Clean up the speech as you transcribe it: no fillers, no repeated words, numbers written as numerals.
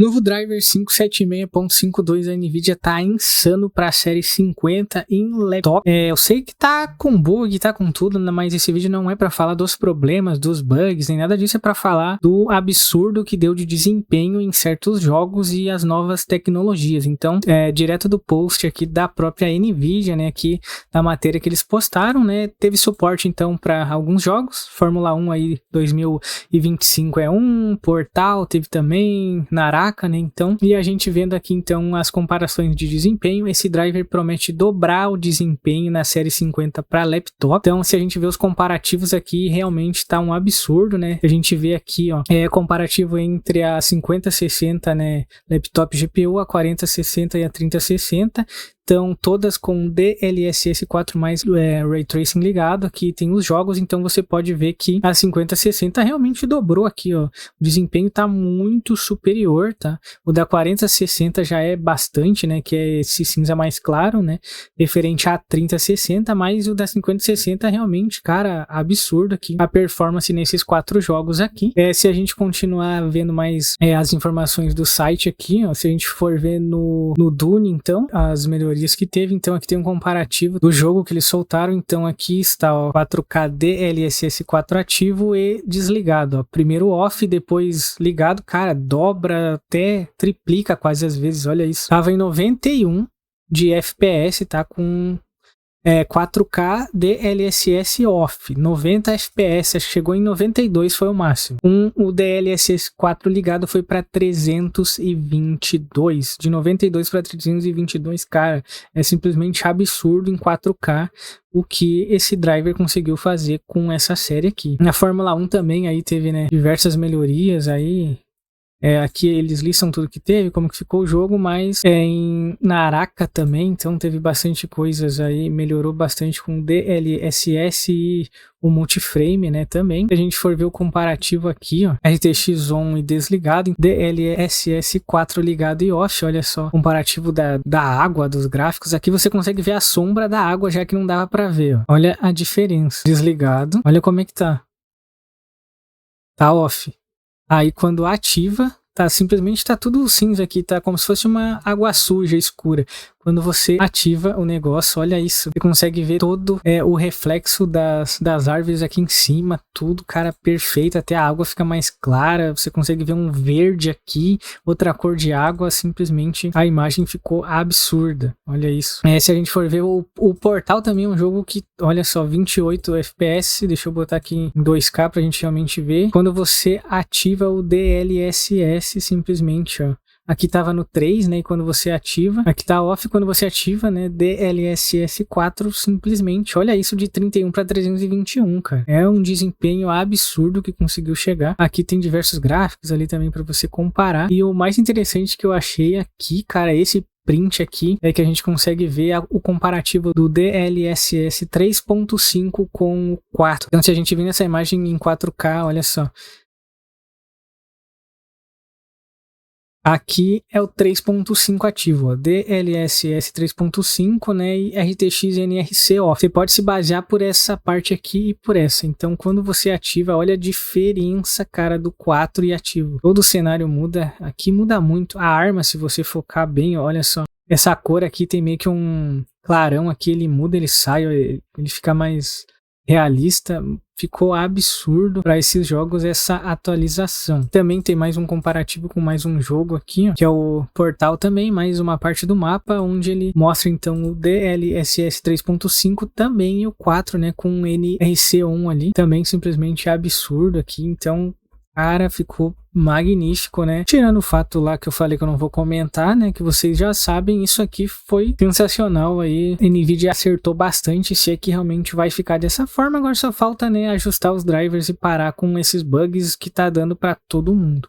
Novo driver 576.52 da NVIDIA tá insano pra série 50 em laptop. Eu sei que tá com bug, tá com tudo, mas esse vídeo não é pra falar dos problemas, dos bugs, nem nada disso, é pra falar do absurdo que deu de desempenho em certos jogos e as novas tecnologias. Então, direto do post aqui da própria NVIDIA, né, aqui da matéria que eles postaram, né, teve suporte então pra alguns jogos, Fórmula 1 aí 2025 é um, Portal teve também, Naraka, né, então, e a gente vendo aqui então as comparações de desempenho, esse driver promete dobrar o desempenho na série 50 para laptop. Então, se a gente vê os comparativos aqui, realmente tá um absurdo, né? A gente vê aqui, ó, comparativo entre a 5060, né, laptop GPU, a 4060 e a 3060. Então, todas com DLSS 4+, Ray Tracing ligado. Aqui tem os jogos, então você pode ver que a 5060 realmente dobrou aqui, ó. O desempenho tá muito superior, tá? O da 4060 já é bastante, né? Que é esse cinza mais claro, né? Referente à 3060, mas o da 5060 realmente, cara, absurdo aqui. A performance nesses 4 jogos aqui. Se a gente continuar vendo mais as informações do site aqui, ó. Se a gente for ver no Dune, então, as melhorias que teve, então aqui tem um comparativo do jogo que eles soltaram, então aqui está o 4K DLSS 4 ativo e desligado, ó. Primeiro off, depois ligado, cara, dobra até triplica quase às vezes, olha isso. Tava em 91 de FPS, tá com 4K DLSS off, 90 FPS, acho que chegou em 92, foi o máximo. O DLSS 4 ligado foi para 322, de 92 para 322, cara, é simplesmente absurdo em 4K o que esse driver conseguiu fazer com essa série aqui. Na Fórmula 1 também aí teve, né, diversas melhorias aí. Aqui eles listam tudo que teve, como que ficou o jogo, mas em Naraka também, então teve bastante coisas aí, melhorou bastante com DLSS e o multiframe, né, também. Se a gente for ver o comparativo aqui, ó, RTX on e desligado, DLSS 4 ligado e off, olha só, comparativo da água, dos gráficos, aqui você consegue ver a sombra da água, já que não dava pra ver, ó. Olha a diferença. Desligado, olha como é que tá. Tá off. Aí quando ativa, simplesmente tá tudo cinza aqui, tá como se fosse uma água suja, escura. Quando você ativa o negócio, olha isso, você consegue ver todo o reflexo das árvores aqui em cima, tudo, cara, perfeito, até a água fica mais clara, você consegue ver um verde aqui, outra cor de água, simplesmente a imagem ficou absurda, olha isso. Se a gente for ver o Portal também é um jogo que, olha só, 28 FPS, deixa eu botar aqui em 2K pra gente realmente ver. Quando você ativa o DLSS, simplesmente, ó, aqui tava no 3, né, e quando você ativa, aqui tá off, quando você ativa, né, DLSS 4, simplesmente, olha isso, de 31 para 321, cara. É um desempenho absurdo que conseguiu chegar. Aqui tem diversos gráficos ali também para você comparar, e o mais interessante que eu achei aqui, cara, esse print aqui, é que a gente consegue ver o comparativo do DLSS 3.5 com o 4. Então, se a gente vir nessa imagem em 4K, olha só, aqui é o 3.5 ativo, ó, DLSS 3.5, né, e RTX NRC off. Você pode se basear por essa parte aqui e por essa. Então, quando você ativa, olha a diferença, cara, do 4 e ativo. Todo o cenário muda, aqui muda muito. A arma, se você focar bem, olha só. Essa cor aqui tem meio que um clarão aqui, ele muda, ele sai, ó, ele fica mais realista. Ficou absurdo para esses jogos essa atualização. Também tem mais um comparativo com mais um jogo aqui, ó, que é o Portal também, mais uma parte do mapa, onde ele mostra então o DLSS 3.5 também e o 4, né, com NRC on ali, também simplesmente absurdo aqui, então, cara, ficou magnífico, né? Tirando o fato lá que eu falei que eu não vou comentar, né? Que vocês já sabem, isso aqui foi sensacional aí. A NVIDIA acertou bastante, se é que realmente vai ficar dessa forma. Agora só falta, né, ajustar os drivers e parar com esses bugs que tá dando para todo mundo.